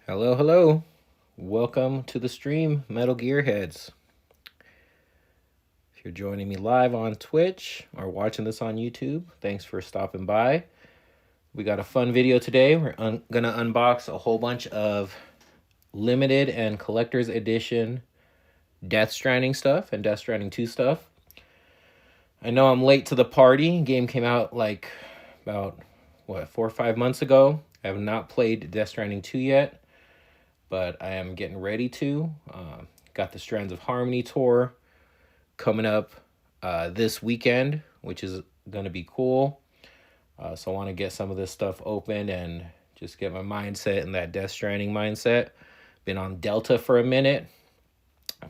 Hello, hello. Welcome to the stream, Metal Gear Heads. If you're joining me live on Twitch or watching this on YouTube, thanks for stopping by. We got a fun video today. We're gonna unbox a whole bunch of limited and collector's edition Death Stranding stuff and Death Stranding 2 stuff. I know I'm late to the party. Game came out like about, 4 or 5 months ago. I have not played Death Stranding 2 yet, but I am getting ready to. Got the Strands of Harmony tour coming up this weekend, which is going to be cool. So I want to get some of this stuff open and just get my mindset in that Death Stranding mindset. Been on Delta for a minute,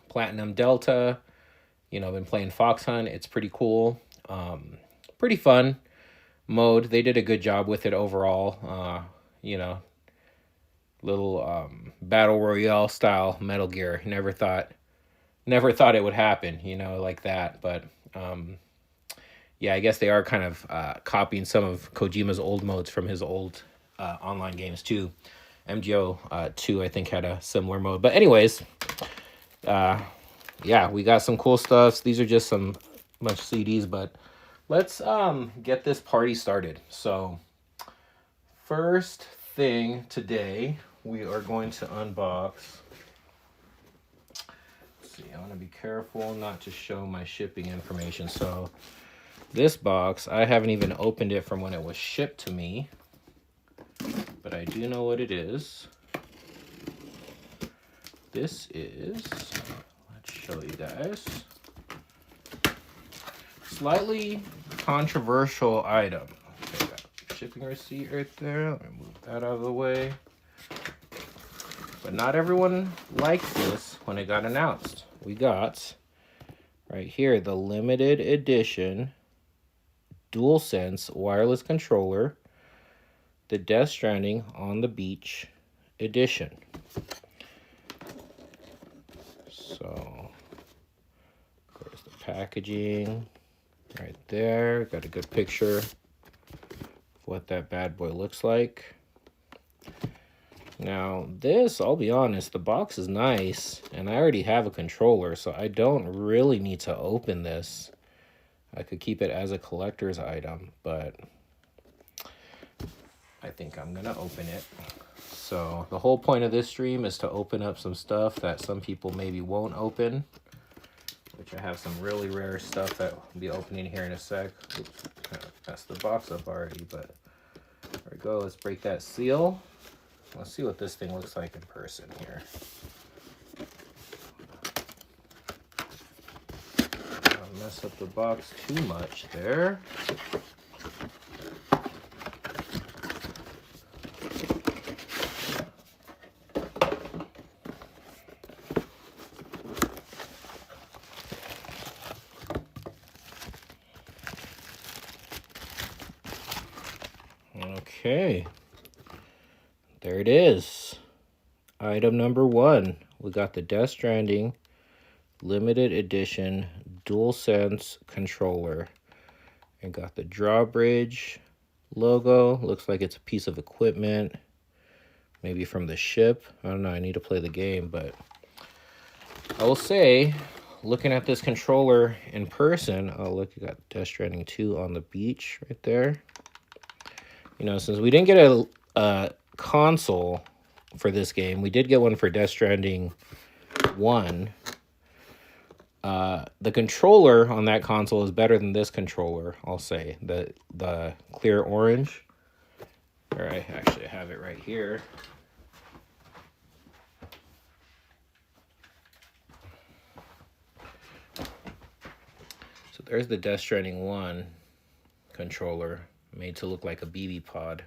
Platinum Delta. Been playing Fox Hunt. It's pretty cool. Pretty fun mode. They did a good job with it overall. Little battle royale style Metal Gear. Never thought it would happen, like that. But I guess they are kind of copying some of Kojima's old modes from his old online games too. MGO 2, I think, had a similar mode. But anyways, we got some cool stuff. These are just some bunch of CDs, but let's get this party started. So first thing today, we are going to unbox. Let's see, I want to be careful not to show my shipping information. So this box, I haven't even opened it from when it was shipped to me, but I do know what it is. This is, let's show you guys, slightly controversial item. Okay, got shipping receipt right there. Let me move that out of the way. But not everyone liked this when it got announced. We got right here the limited edition DualSense wireless controller, the Death Stranding on the Beach edition. So there's the packaging right there. Got a good picture of what that bad boy looks like. Now this, I'll be honest, the box is nice and I already have a controller, so I don't really need to open this. I could keep it as a collector's item, but I think I'm gonna open it. So the whole point of this stream is to open up some stuff that some people maybe won't open, which I have some really rare stuff that I'll be opening here in a sec. Oops, kind of messed the box up already, but there we go. Let's break that seal. Let's see what this thing looks like in person here. Don't mess up the box too much there. Okay. There it is. Item number 1. We got the Death Stranding limited edition DualSense controller. And got the drawbridge logo. Looks like it's a piece of equipment. Maybe from the ship. I don't know. I need to play the game, but I will say, looking at this controller in person, oh look, you got Death Stranding 2 on the beach right there. Since we didn't get a console for this game, we did get one for Death Stranding 1. The controller on that console is better than this controller, I'll say. The clear orange. Or I actually have it right here. So there's the Death Stranding 1 controller, made to look like a BB pod.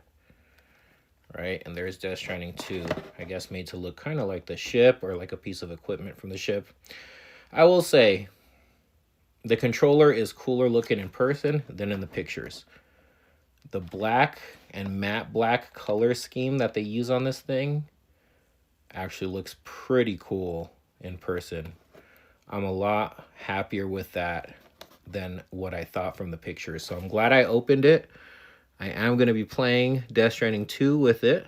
Right, and there's Death Stranding 2, I guess made to look kind of like the ship or like a piece of equipment from the ship. I will say, the controller is cooler looking in person than in the pictures. The black and matte black color scheme that they use on this thing actually looks pretty cool in person. I'm a lot happier with that than what I thought from the pictures. So I'm glad I opened it. I am going to be playing Death Stranding 2 with it.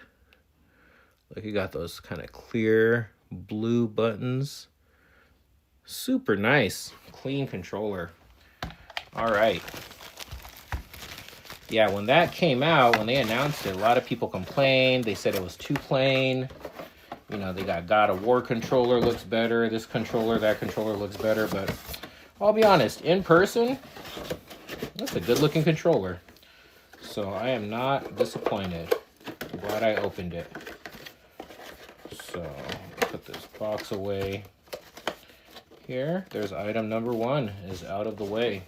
Look, you got those kind of clear blue buttons. Super nice, clean controller. All right. Yeah, when that came out, when they announced it, a lot of people complained. They said it was too plain. You know, they got God of War controller looks better. This controller, that controller looks better. But I'll be honest, in person, that's a good looking controller. So I am not disappointed. I'm glad I opened it. So put this box away. Here, there's item number 1 is out of the way.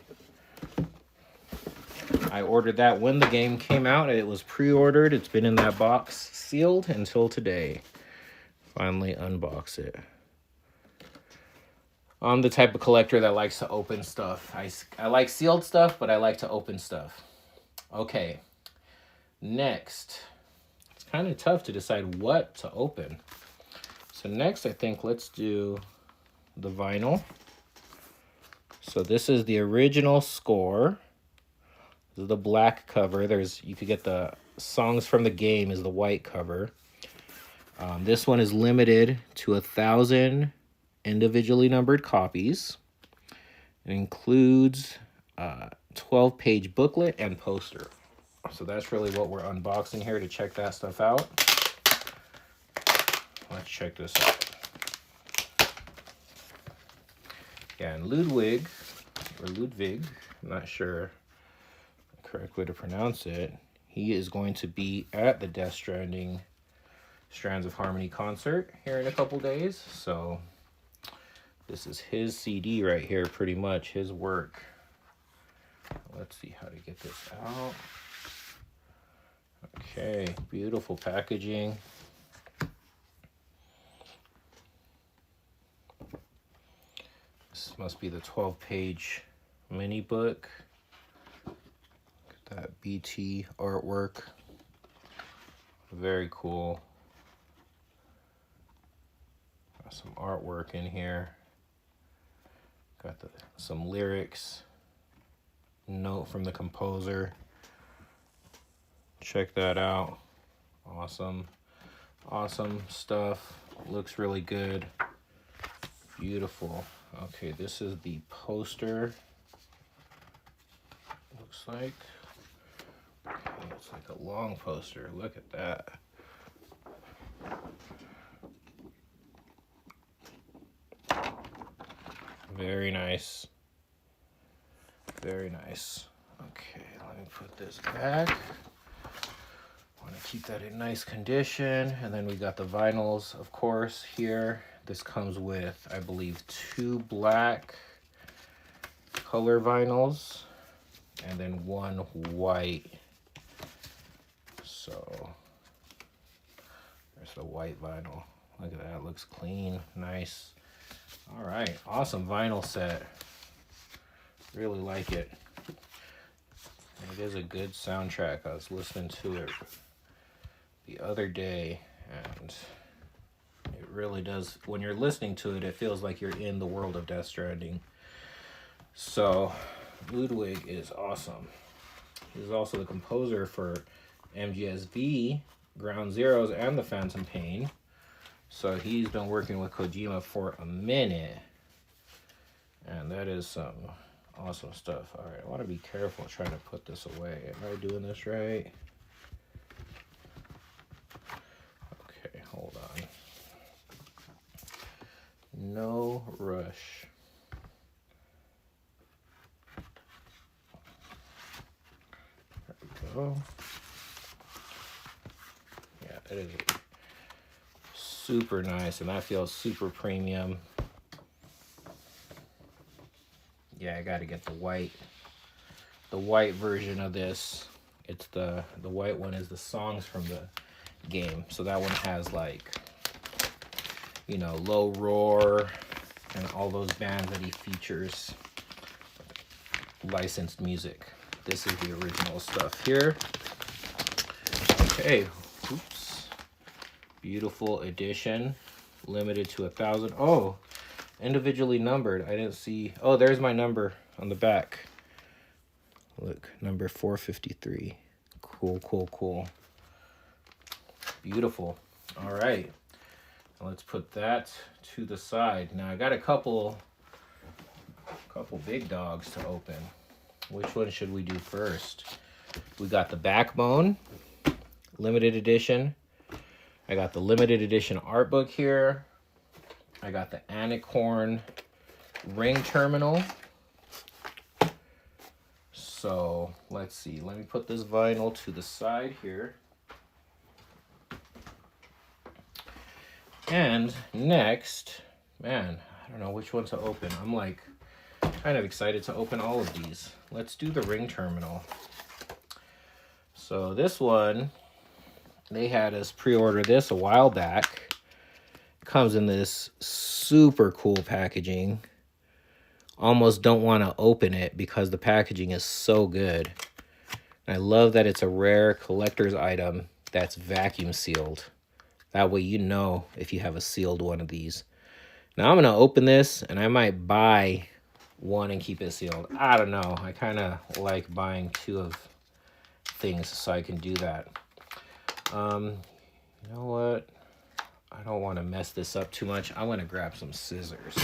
I ordered that when the game came out. It was pre-ordered. It's been in that box sealed until today. Finally unbox it. I'm the type of collector that likes to open stuff. I like sealed stuff, but I like to open stuff. Okay, next. It's kind of tough to decide what to open. So next, I think let's do the vinyl. So this is the original score. This is the black cover. You could get the songs from the game is the white cover. This one is limited to 1,000 individually numbered copies. It includes a 12-page booklet and poster. So that's really what we're unboxing here to check that stuff out. Let's check this out. Yeah, and Ludwig, I'm not sure the correct way to pronounce it. He is going to be at the Death Stranding Strands of Harmony concert here in a couple days. So this is his CD right here, pretty much his work. Let's see how to get this out. Okay, beautiful packaging. This must be the 12-page mini book. Look at that BT artwork. Very cool. Got some artwork in here. Got some lyrics. Note from the composer. Check that out. Awesome. Awesome stuff. Looks really good. Beautiful. Okay, this is the poster. Looks like. Okay, it's like a long poster. Look at that. Very nice. Very nice. Okay, let me put this back. I want to keep that in nice condition. And then we got the vinyls, of course, here. This comes with, I believe, 2 black color vinyls and then 1 white. So there's the white vinyl. Look at that, looks clean, nice. All right, awesome vinyl set. Really like it. It is a good soundtrack. I was listening to it the other day, and it really does. When you're listening to it, it feels like you're in the world of Death Stranding. So Ludwig is awesome. He's also the composer for MGSV, Ground Zeroes, and The Phantom Pain. So he's been working with Kojima for a minute. And that is some awesome stuff. All right, I want to be careful trying to put this away. Am I doing this right? Okay, hold on. No rush. There we go. Yeah, it is super nice, and that feels super premium. Yeah, I gotta get the white version of this. It's the white one is the songs from the game. So that one has, like, you know, Low Roar and all those bands that he features, licensed music. This is the original stuff here. Okay, oops. Beautiful edition, limited to 1,000. Oh, individually numbered. I didn't see. Oh, there's my number on the back. Look, number 453. Cool, cool, cool. Beautiful. All right, let's put that to the side. Now I got a couple big dogs to open. Which one should we do first? We got the Backbone limited edition. I got the limited edition art book here. I got the Anicorn ring terminal. So let's see. Let me put this vinyl to the side here. And next, man, I don't know which one to open. I'm like kind of excited to open all of these. Let's do the ring terminal. So this one, they had us pre-order this a while back. Comes in this super cool packaging. Almost don't want to open it because the packaging is so good. And I love that it's a rare collector's item that's vacuum sealed. That way you know if you have a sealed one of these. Now I'm going to open this and I might buy one and keep it sealed. I don't know. I kind of like buying two of things so I can do that. You know what? I don't want to mess this up too much. I want to grab some scissors.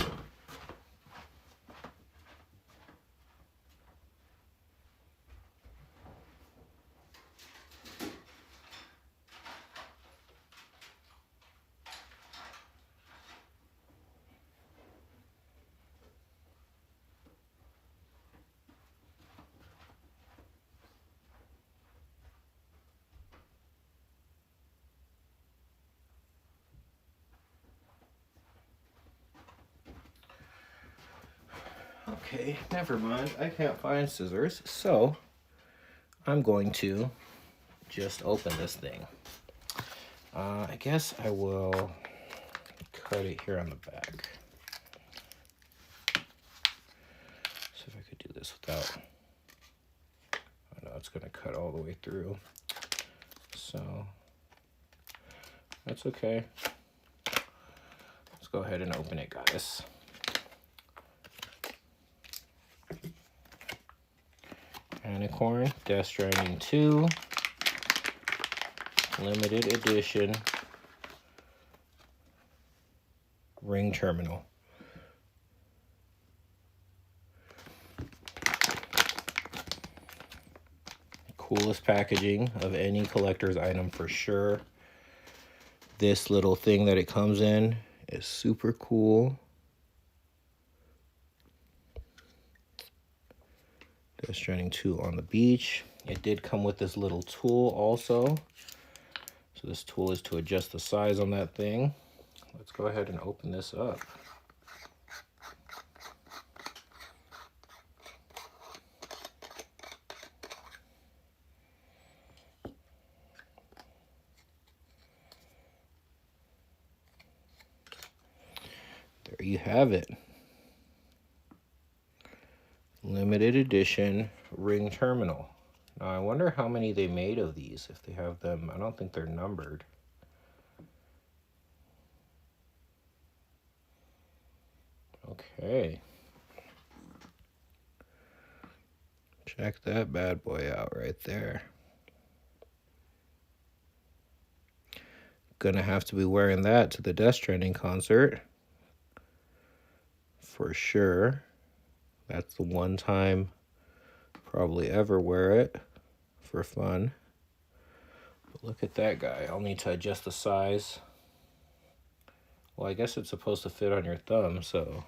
Okay, never mind. I can't find scissors, so I'm going to just open this thing. I guess I will cut it here on the back. See if I could do this without... I know it's going to cut all the way through. So, that's okay. Let's go ahead and open it, guys. Anicorn, Death Stranding 2, limited edition, ring terminal. Coolest packaging of any collector's item for sure. This little thing that it comes in is super cool. Death Stranding 2 on the beach. It did come with this little tool also. So this tool is to adjust the size on that thing. Let's go ahead and open this up. There you have it. Limited edition ring terminal. Now I wonder how many they made of these, if they have them. I don't think they're numbered. Okay. Check that bad boy out right there. Gonna have to be wearing that to the Death Stranding concert. For sure. That's the one time probably ever wear it for fun. But look at that guy. I'll need to adjust the size. Well, I guess it's supposed to fit on your thumb, so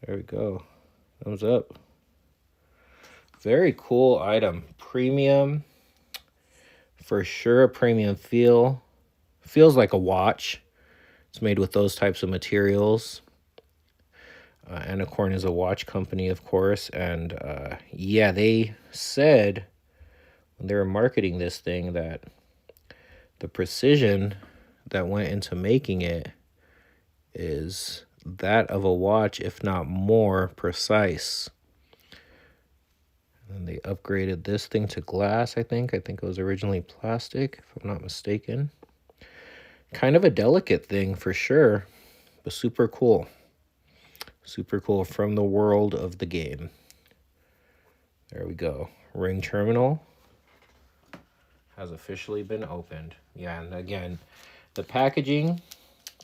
there we go. Thumbs up. Very cool item. Premium. For sure, a premium feel. Feels like a watch. It's made with those types of materials. Anicorn is a watch company, of course, and yeah, they said when they were marketing this thing that the precision that went into making it is that of a watch, if not more precise. And they upgraded this thing to glass, I think. I think it was originally plastic, if I'm not mistaken. Kind of a delicate thing for sure, but super cool. Super cool, from the world of the game. There we go. Ring terminal has officially been opened. Yeah, and again, The packaging,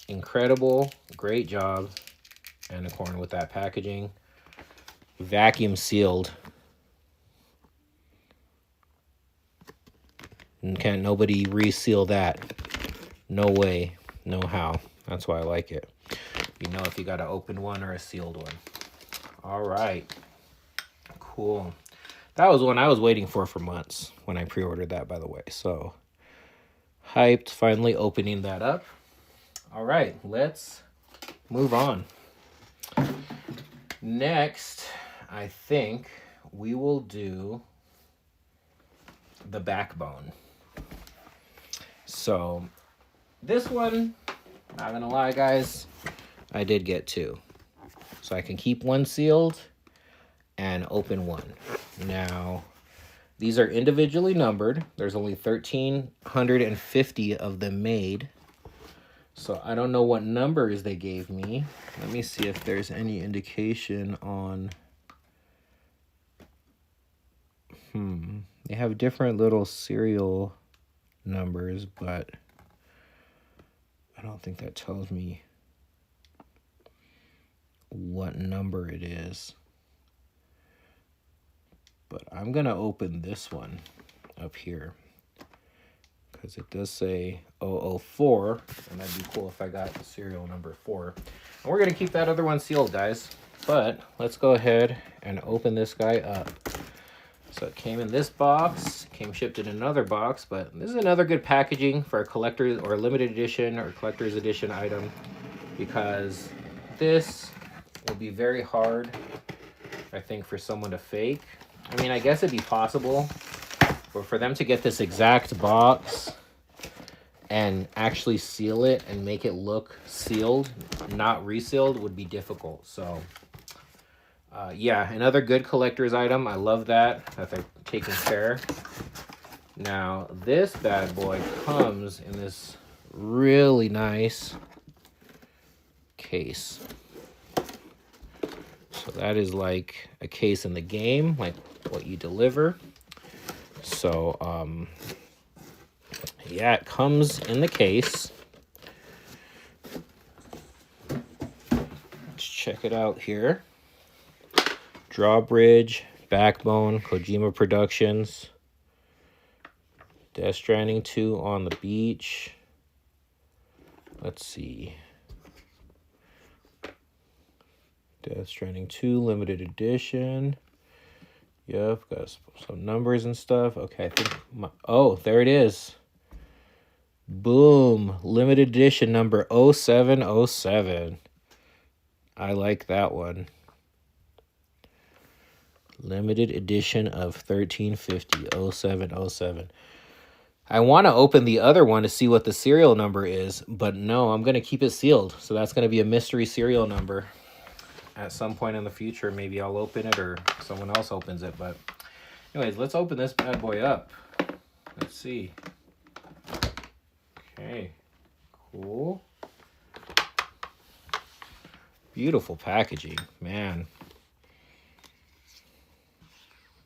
incredible. Great job, Anicorn, with that packaging. Vacuum sealed. And can't nobody reseal that. No way, no how. That's why I like it. You know if you got an open one or a sealed one. All right. Cool. That was one I was waiting for months when I pre-ordered that, by the way. So hyped, finally opening that up. All right, let's move on. Next, I think we will do the backbone. So this one, not gonna lie, guys, I did get two. So I can keep one sealed and open one. Now, these are individually numbered. There's only 1,350 of them made. So I don't know what numbers they gave me. Let me see if there's any indication on... They have different little serial numbers, but I don't think that tells me what number it is. But I'm gonna open this one up here because it does say 004, and that'd be cool if I got the serial number 4. And we're gonna keep that other one sealed, guys. But let's go ahead and open this guy up. So it came in this box, came shipped in another box, but this is another good packaging for a collector's or limited edition or collector's edition item, because this will be very hard, I think, for someone to fake. I mean, I guess it'd be possible, but for them to get this exact box and actually seal it and make it look sealed, not resealed, would be difficult. So yeah, another good collector's item. I love that they're taking care. Now, this bad boy comes in this really nice case. So that is like a case in the game, like what you deliver. So, yeah, it comes in the case. Let's check it out here. Drawbridge, Backbone, Kojima Productions, Death Stranding 2 on the Beach. Let's see. Death Stranding 2 limited edition. Yep, got some numbers and stuff. Okay, I think oh, there it is. Boom, limited edition number 0707. I like that one. Limited edition of 1350 0707. I want to open the other one to see what the serial number is, but no, I'm going to keep it sealed. So that's going to be a mystery serial number. At some point in the future, maybe I'll open it or someone else opens it. But anyways, let's open this bad boy up. Let's see. Okay, cool. Beautiful packaging, man.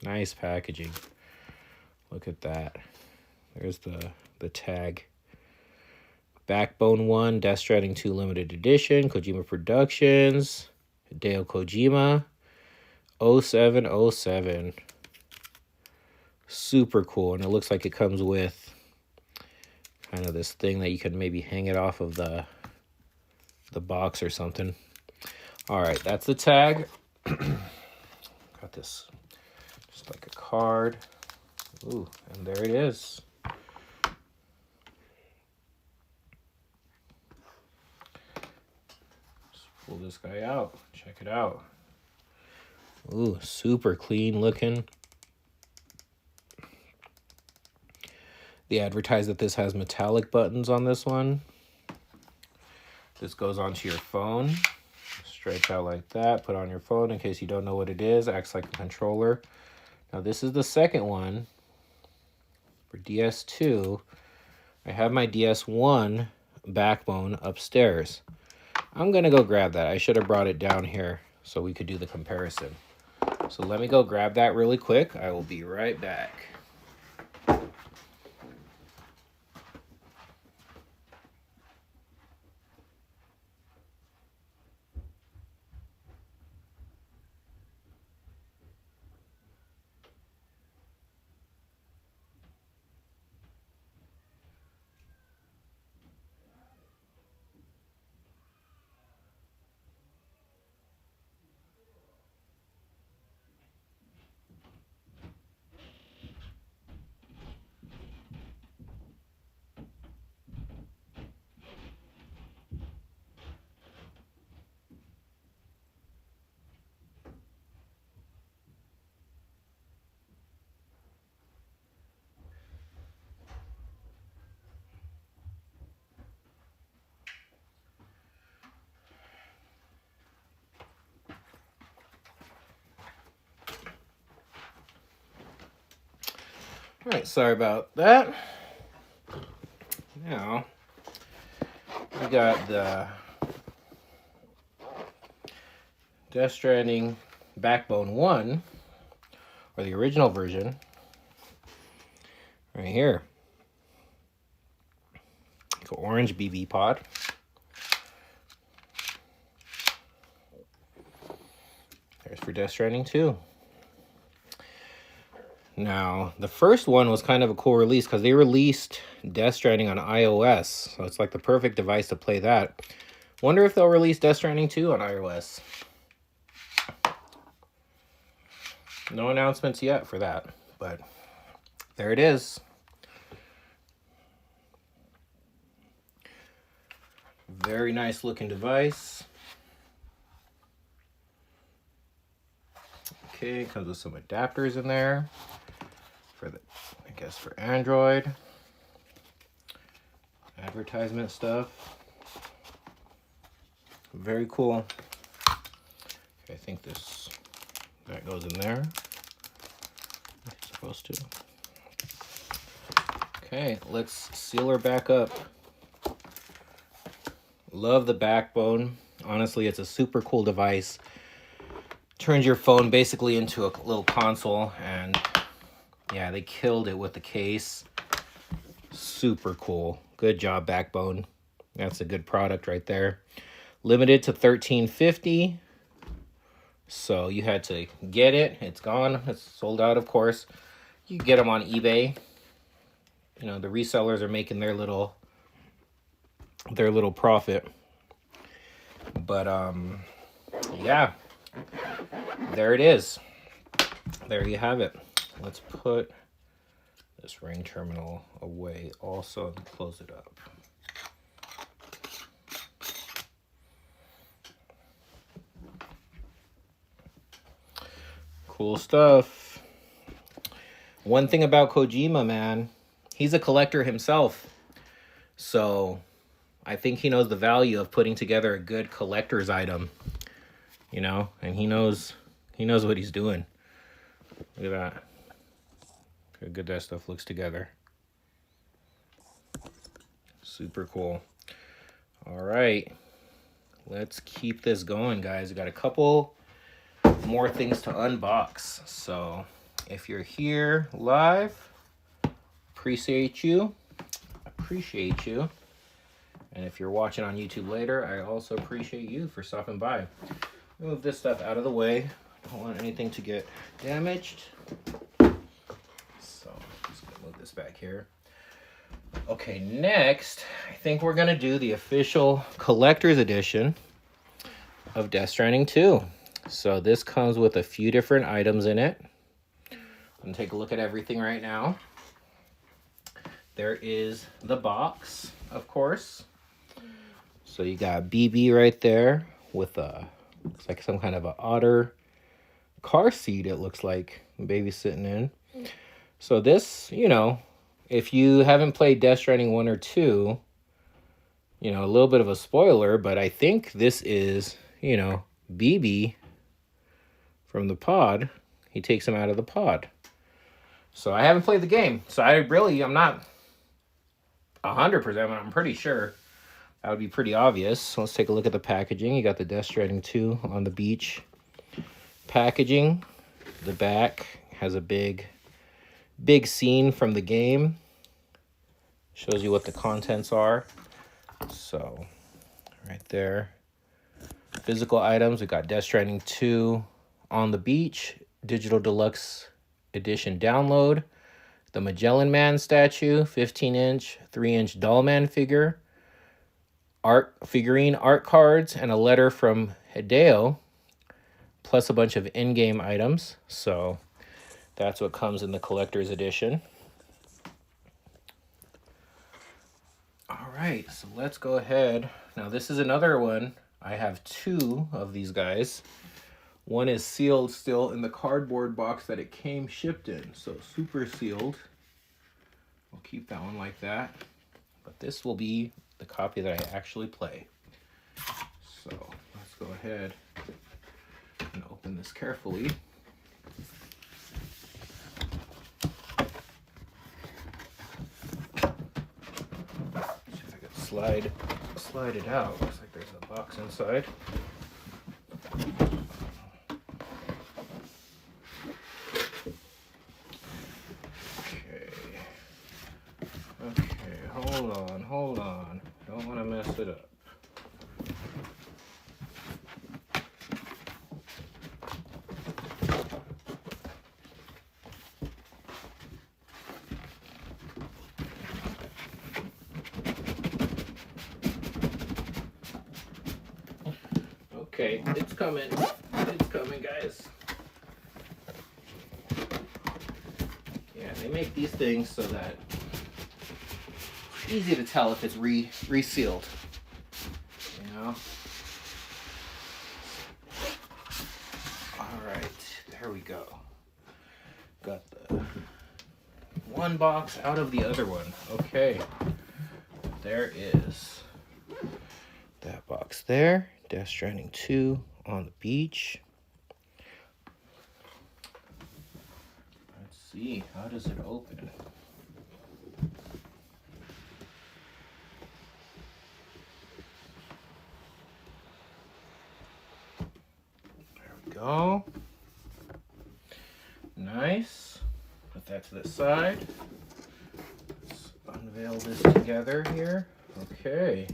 Nice packaging. Look at that. There's the tag. Backbone 1, Death Stranding 2 limited edition, Kojima Productions, Hideo Kojima, 0707. Super cool, and it looks like it comes with kind of this thing that you could maybe hang it off of the box or something. All right, that's the tag. Got this just like a card. Ooh, and there it is. Just pull this guy out. Check it out. Ooh, super clean looking. They advertise that this has metallic buttons on this one. This goes onto your phone. Stretch out like that. Put on your phone in case you don't know what it is. Acts like a controller. Now this is the second one for DS2. I have my DS1 Backbone upstairs. I'm going to go grab that. I should have brought it down here so we could do the comparison. So let me go grab that really quick. I will be right back. right, sorry about that. Now, we got the Death Stranding Backbone 1, or the original version, right here. Like an orange BB pod. There's for Death Stranding 2. Now, the first one was kind of a cool release because they released Death Stranding on iOS. So it's like the perfect device to play that. Wonder if they'll release Death Stranding 2 on iOS. No announcements yet for that, but there it is. Very nice looking device. Okay, comes with some adapters in there for the, I guess, for Android. Advertisement stuff. Very cool. Okay, I think that goes in there. It's supposed to. Okay, let's seal her back up. Love the backbone. Honestly, it's a super cool device. Turns your phone basically into a little console, and yeah, they killed it with the case. Super cool. Good job, Backbone. That's a good product right there. Limited to $13.50. So you had to get it. It's gone. It's sold out, of course. You can get them on eBay. You know, the resellers are making their little profit. But yeah. There it is. There you have it. Let's put this ring terminal away also and close it up. Cool stuff. One thing about Kojima, man, he's a collector himself. So I think he knows the value of putting together a good collector's item. You know, and he knows what he's doing. Look at that. Look how good that stuff looks together. Super cool. All right. Let's keep this going, guys. We got a couple more things to unbox. So if you're here live, appreciate you. And if you're watching on YouTube later, I also appreciate you for stopping by. Move this stuff out of the way. Don't want anything to get damaged. So I'm just gonna move this back here. Okay, next, I think we're gonna do the official collector's edition of Death Stranding 2. So this comes with a few different items in it. I'm gonna take a look at everything right now. There is the box, of course. So you got BB right there with a, looks like some kind of an otter car seat, it looks like, baby sitting in. So this, you know, if you haven't played Death Stranding 1 or 2, you know, a little bit of a spoiler, but I think this is, you know, BB from the pod. He takes him out of the pod. So I haven't played the game, so I'm not 100%, but I'm pretty sure that would be pretty obvious. So let's take a look at the packaging. You got the Death Stranding 2 on the beach packaging. The back has a big scene from the game. Shows you what the contents are. So right there. Physical items. We got Death Stranding 2 on the beach. Digital Deluxe Edition download. The Magellan Man statue. 15-inch, 3-inch Dollman figure. Figurine art cards and a letter from Hideo, plus a bunch of in-game items. So that's what comes in the collector's edition. All right, so let's go ahead. Now this is another one. I have two of these guys. One is sealed still in the cardboard box that it came shipped in. So super sealed. We'll keep that one like that. But this will be the copy that I actually play. So let's go ahead and open this carefully. slide it out. Looks like there's a box inside. Okay, hold on. Don't want to mess it up. Okay, it's coming. It's coming, guys. Yeah, they make these things so that it's easy to tell if it's resealed. You know? Alright, there we go. Got the one box out of the other one. Okay. There is that box there. Death Stranding 2 on the beach. Let's see, how does it open? There we go. Nice. Put that to the side. Let's unveil this together here. Okay.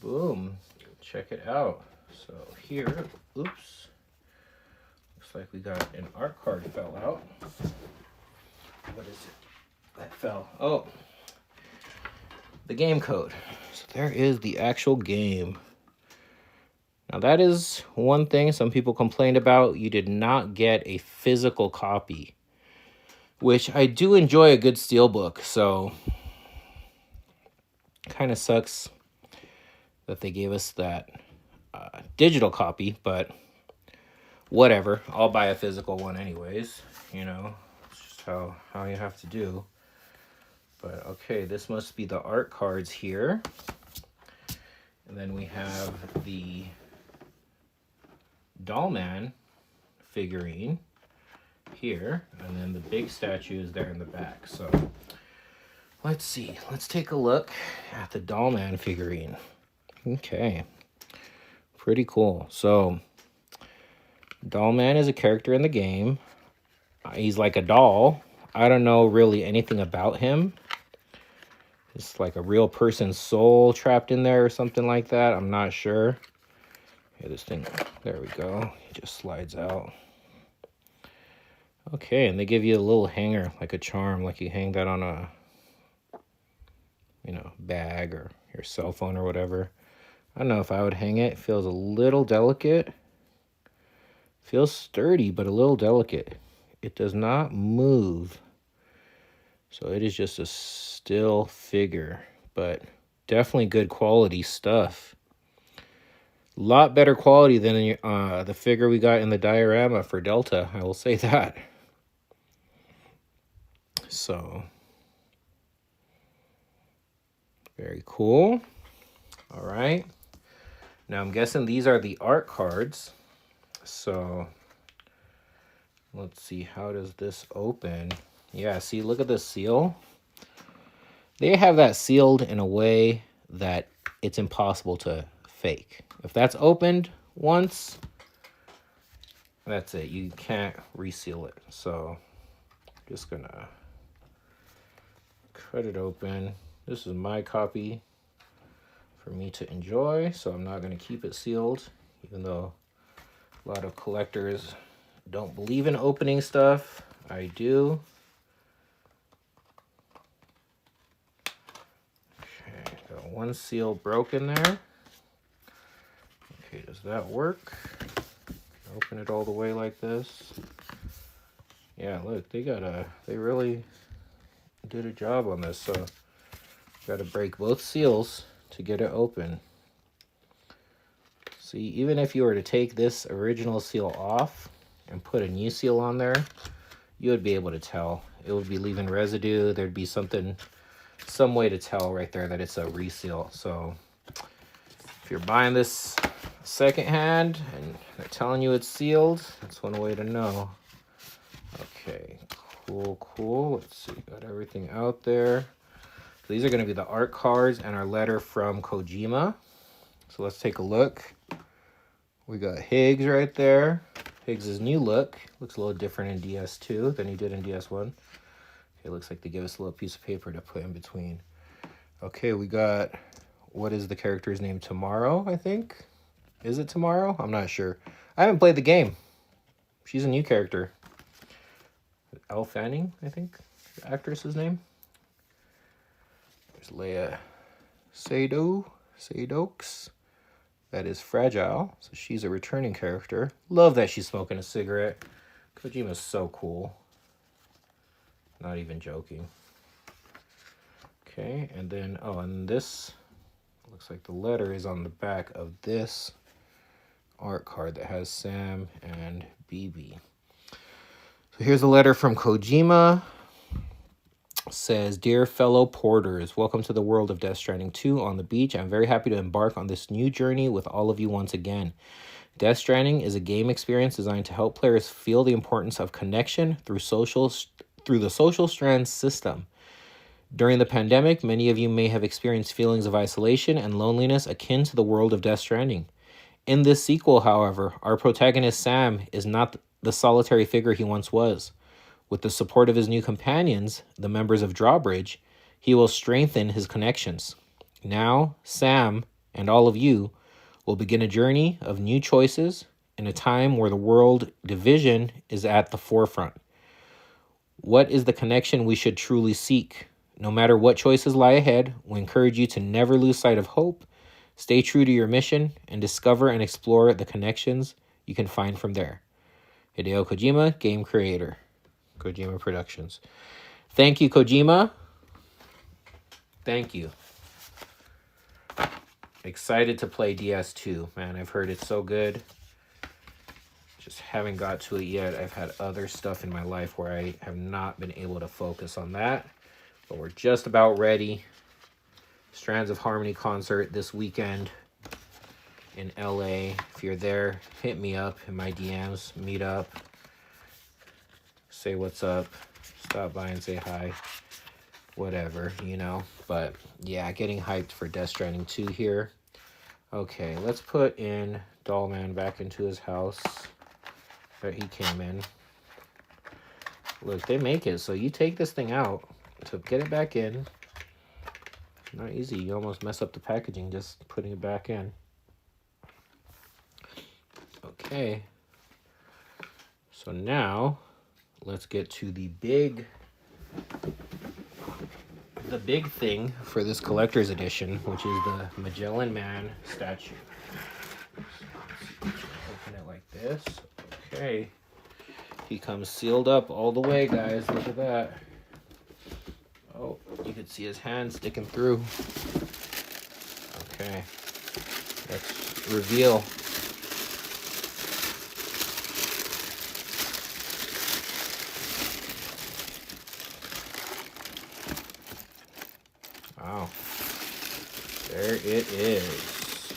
Boom. Check it out. So here, oops. Looks like we got an art card fell out. What is it that fell? Oh, the game code. So there is the actual game. Now that is one thing some people complained about. You did not get a physical copy, which I do enjoy a good steelbook. So kind of sucks that they gave us that digital copy, but whatever. I'll buy a physical one anyways. You know, it's just how you have to do. But okay, this must be the art cards here. And then we have the Dollman figurine here. And then the big statue is there in the back. So let's see. Let's take a look at the Dollman figurine. Okay. Pretty cool. So Dollman is a character in the game. He's like a doll. I don't know really anything about him. It's like a real person's soul trapped in there or something like that. I'm not sure. Okay, this thing, there we go. It just slides out. Okay, and they give you a little hanger, like a charm, like you hang that on a, you know, bag or your cell phone or whatever. I don't know if I would hang it. It feels a little delicate. Feels sturdy, but a little delicate. It does not move. So it is just a still figure, but definitely good quality stuff. A lot better quality than the figure we got in the diorama for Delta. I will say that. So, very cool. All right. Now I'm guessing these are the art cards. So let's see, how does this open? Yeah, see, look at the seal. They have that sealed in a way that it's impossible to fake. If that's opened once, that's it. You can't reseal it. So just gonna cut it open. This is my copy for me to enjoy, so I'm not gonna keep it sealed, even though a lot of collectors don't believe in opening stuff. I do. Okay, got one seal broken there. Okay, does that work? Open it all the way like this. Yeah, look, they really did a job on this. So got to break both seals to get it open. See, even if you were to take this original seal off and put a new seal on there, you would be able to tell. It would be leaving residue. There'd be some way to tell right there that it's a reseal. So if you're buying this secondhand and they're telling you it's sealed, that's one way to know. Okay, cool. Let's see, got everything out there. So these are going to be the art cards and our letter from Kojima. So let's take a look. We got Higgs right there. Higgs' new look. Looks a little different in DS2 than he did in DS1. Okay, looks like they give us a little piece of paper to put in between. Okay, we got, what is the character's name? Tomorrow, I think? Is it Tomorrow? I'm not sure. I haven't played the game. She's a new character. Elle Fanning, I think, the actress's name. There's Leia Seydoux. That is Fragile. So she's a returning character. Love that she's smoking a cigarette. Kojima's so cool. Not even joking. Okay, and then, oh, and this looks like the letter is on the back of this art card that has Sam and BB. So here's a letter from Kojima. It says, "Dear fellow porters, welcome to the world of Death Stranding 2 on the beach. I'm very happy to embark on this new journey with all of you once again. Death Stranding is a game experience designed to help players feel the importance of connection through the social strand system. During the pandemic, many of you may have experienced feelings of isolation and loneliness akin to the world of Death Stranding. In this sequel, however, our protagonist Sam is not the solitary figure he once was. With the support of his new companions, the members of Drawbridge, he will strengthen his connections. Now, Sam and all of you will begin a journey of new choices in a time where the world division is at the forefront. What is the connection we should truly seek? No matter what choices lie ahead, we encourage you to never lose sight of hope, stay true to your mission, and discover and explore the connections you can find from there. Hideo Kojima, game creator. Kojima Productions." Thank you, Kojima. Thank you. Excited to play DS2, man. I've heard it's so good. Just haven't got to it yet. I've had other stuff in my life where I have not been able to focus on that. But we're just about ready. Strands of Harmony concert this weekend in LA. If you're there, hit me up in my DMs. Meet up. Say what's up. Stop by and say hi. Whatever, you know. But yeah, getting hyped for Death Stranding 2 here. Okay, let's put in Dollman back into his house that he came in. Look, they make it so you take this thing out to get it back in. Not easy. You almost mess up the packaging just putting it back in. Okay. So now let's get to the big thing for this collector's edition, which is the Magellan Man statue. Open it like this. Okay. He comes sealed up all the way, guys. Look at that. Oh, you can see his hand sticking through. Okay. Let's reveal. Wow. There it is.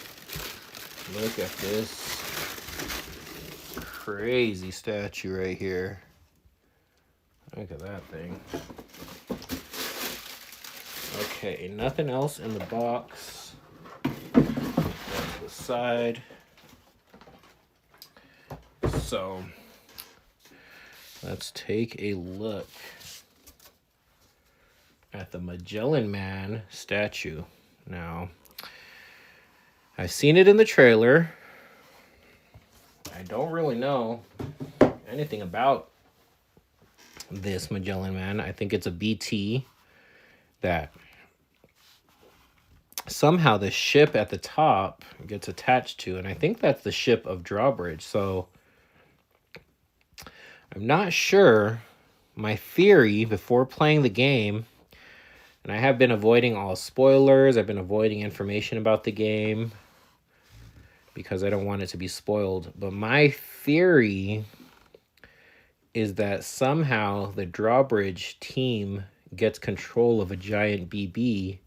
Look at this crazy statue right here. Look at that thing. Okay, nothing else in the box. That's the side. So, let's take a look at the Magellan Man statue. Now, I've seen it in the trailer. I don't really know anything about this Magellan Man. I think it's a BT that somehow the ship at the top gets attached to, and I think that's the ship of Drawbridge. So I'm not sure. My theory before playing the game, and I have been avoiding all spoilers, I've been avoiding information about the game because I don't want it to be spoiled. But my theory is that somehow the Drawbridge team gets control of a giant BB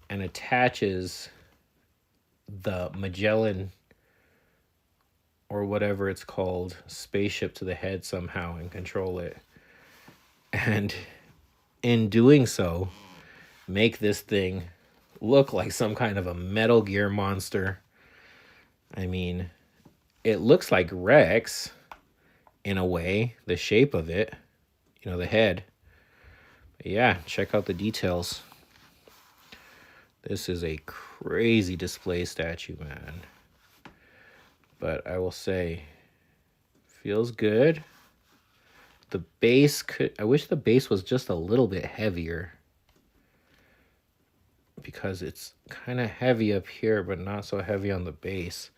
and attaches the Magellan or whatever it's called spaceship to the head somehow and control it. And in doing so, make this thing look like some kind of a Metal Gear monster. I mean, it looks like Rex in a way, the shape of it, you know, the head. But yeah, check out the details. This is a crazy display statue, man. But I will say, feels good. The base I wish the base was just a little bit heavier, because it's kind of heavy up here, but not so heavy on the base.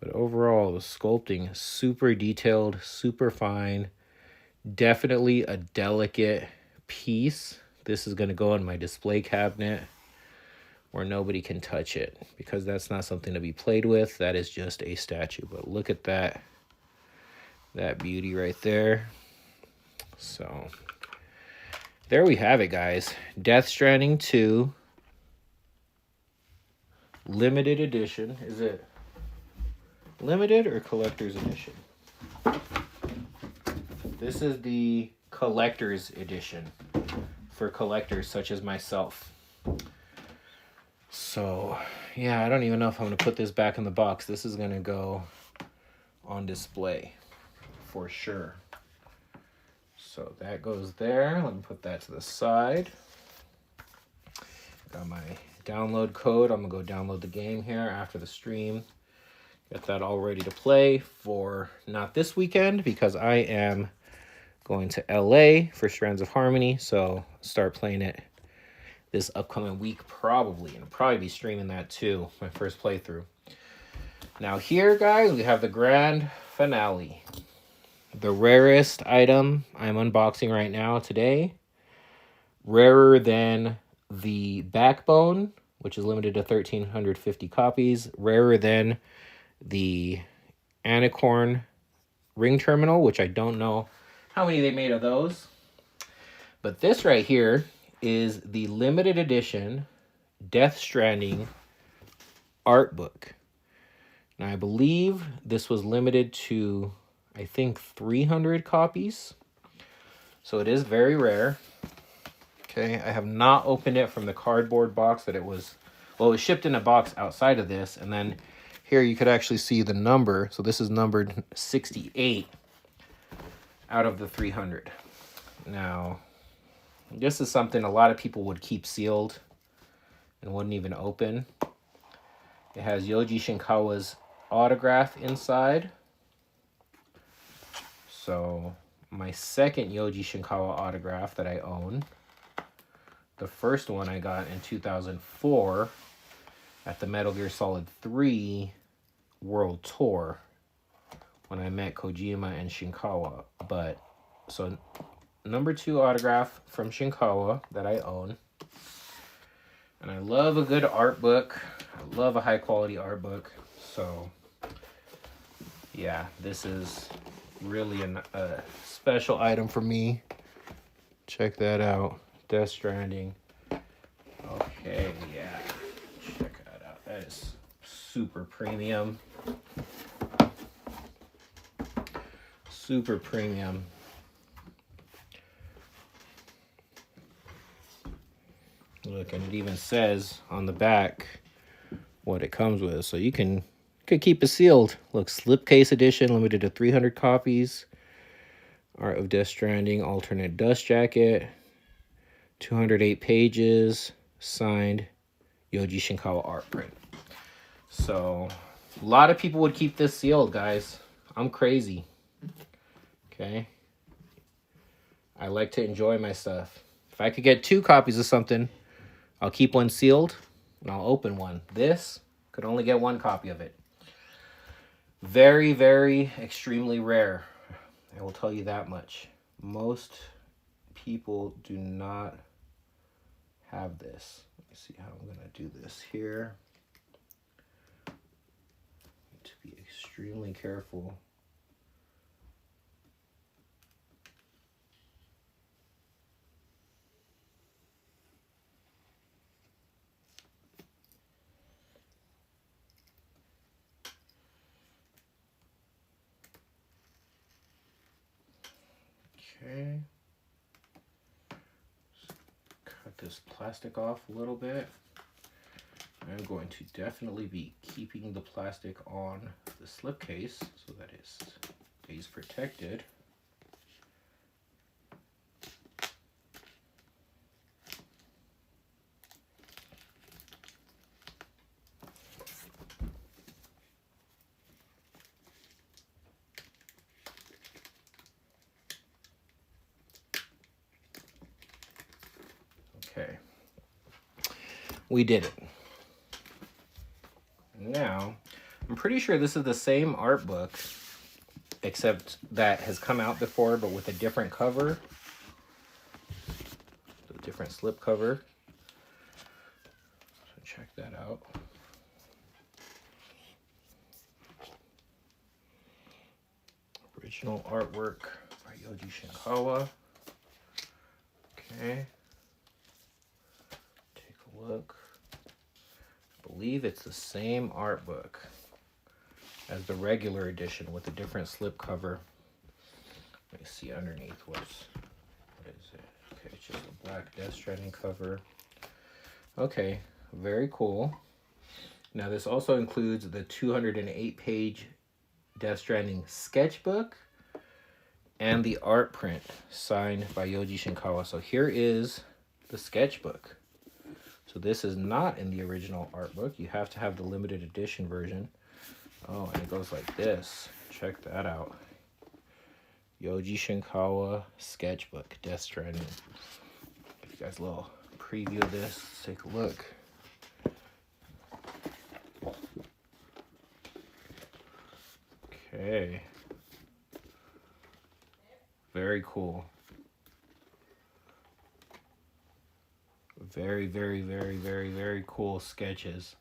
But overall, the sculpting is super detailed, super fine. Definitely a delicate piece. This is going to go in my display cabinet where nobody can touch it, because that's not something to be played with. That is just a statue. But look at that beauty right there. So there we have it, guys. Death Stranding 2 limited edition. Is it limited or collector's edition? This is the collector's edition for collectors such as myself. So, yeah, I don't even know if I'm going to put this back in the box. This is going to go on display for sure. So that goes there. Let me put that to the side. Got my download code. I'm going to go download the game here after the stream. Get that all ready to play for not this weekend, because I am going to LA for Strands of Harmony. So start playing it this upcoming week probably. And I'll probably be streaming that too, my first playthrough. Now here, guys, we have the grand finale. The rarest item I'm unboxing right now today. Rarer than the Backbone, which is limited to 1,350 copies. Rarer than the Anicorn Ring Terminal, which I don't know how many they made of those. But this right here is the limited edition Death Stranding art book. Now, I believe this was limited to, I think, 300 copies. So it is very rare. Okay, I have not opened it from the cardboard box that it was. Well, it was shipped in a box outside of this. And then here you could actually see the number. So this is numbered 68 out of the 300. Now, this is something a lot of people would keep sealed and wouldn't even open. It has Yoji Shinkawa's autograph inside. So my second Yoji Shinkawa autograph that I own. The first one I got in 2004 at the Metal Gear Solid 3 World Tour when I met Kojima and Shinkawa. But so number 2 autograph from Shinkawa that I own. And I love a good art book. I love a high quality art book. So yeah, this is really a special item for me. Check that out. Death Stranding. Okay, yeah. Check that out. That is super premium. Super premium. Look, and it even says on the back what it comes with. So you could keep it sealed. Look, slipcase edition, limited to 300 copies. Art of Death Stranding, alternate dust jacket. 208 pages, signed Yoji Shinkawa art print. So a lot of people would keep this sealed, guys. I'm crazy. Okay. I like to enjoy my stuff. If I could get 2 copies of something, I'll keep one sealed and I'll open one. This could only get 1 copy of it. Very, very extremely rare. I will tell you that much. Most people do not have this. Let me see how I'm going to do this here. Need to be extremely careful. Okay. this plastic off a little bit. I'm going to definitely be keeping the plastic on the slipcase so that it stays protected. Okay, we did it. Now, I'm pretty sure this is the same art book, except that has come out before, but with a different cover, a different slip cover. So check that out. Original artwork by Yoji Shinkawa. Okay. Take a look. I believe it's the same art book as the regular edition with a different slip cover. Let me see underneath what is it? Okay, it's just a black Death Stranding cover. Okay, very cool. Now this also includes the 208-page Death Stranding sketchbook and the art print signed by Yoji Shinkawa. So here is the sketchbook. So this is not in the original art book. You have to have the limited edition version. Oh, and it goes like this. Check that out. Yoji Shinkawa sketchbook, Death Stranding. Give you guys a little preview of this. Let's take a look. Okay. Very cool. Very, very, very, very, very cool sketches.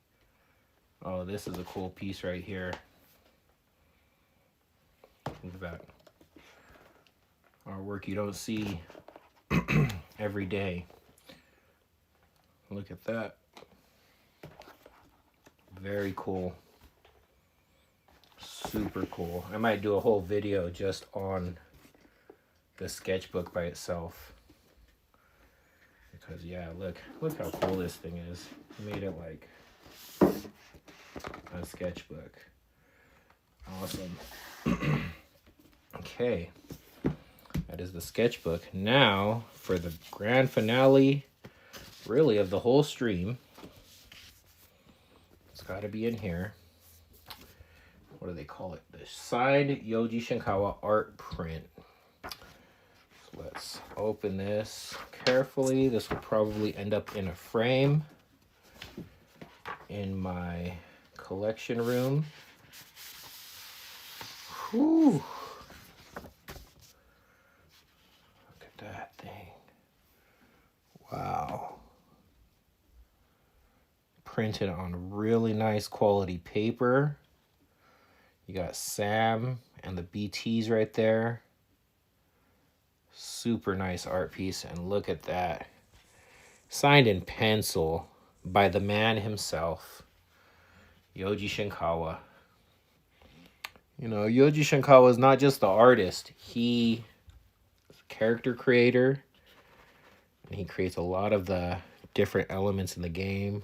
Oh, this is a cool piece right here. Look at that. Artwork you don't see every day. Look at that. Very cool. Super cool. I might do a whole video just on the sketchbook by itself. Because yeah, look how cool this thing is. I made it like a sketchbook. Awesome. Okay, that is the sketchbook. Now for the grand finale, really, of the whole stream. It's got to be in here. What do they call it? The signed Yoji Shinkawa art print. Let's open this carefully. This will probably end up in a frame in my collection room. Whew. Look at that thing. Wow. Printed on really nice quality paper. You got Sam and the BTs right there. Super nice art piece, and look at that. Signed in pencil by the man himself, Yoji Shinkawa. You know, Yoji Shinkawa is not just the artist. He is a character creator, and he creates a lot of the different elements in the game.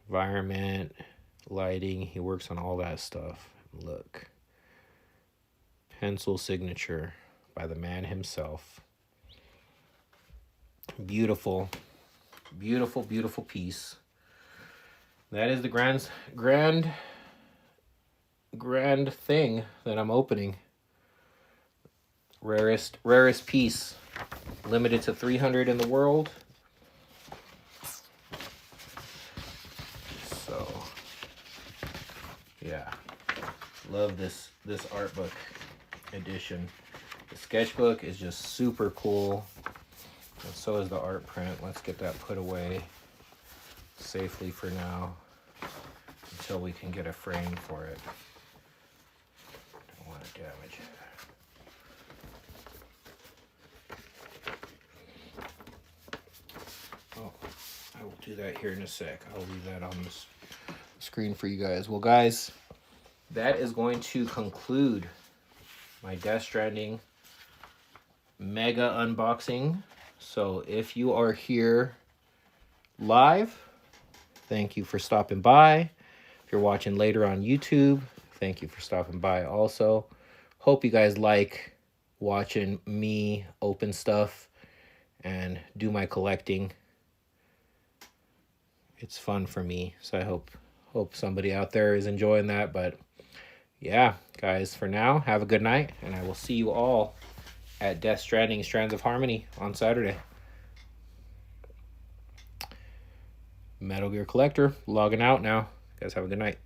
Environment, lighting, he works on all that stuff. Look. Pencil signature by the man himself. Beautiful, beautiful, beautiful piece. That is the grand thing that I'm opening. Rarest piece. Limited to 300 in the world. So, yeah, love this art book edition. The sketchbook is just super cool, and so is the art print. Let's get that put away safely for now until we can get a frame for it. Don't want to damage it. Oh, I will do that here in a sec. I'll leave that on this screen for you guys. Well, guys, that is going to conclude my Death Stranding Mega unboxing So if you are here live, thank you for stopping by. If you're watching later on YouTube, thank you for stopping by also. Hope you guys like watching me open stuff and do my collecting. It's fun for me, so I hope somebody out there is enjoying that. But yeah, guys, for now, have a good night, and I will see you all at Death Stranding Strands of Harmony on Saturday. Metal Gear Collector, logging out now. You guys have a good night.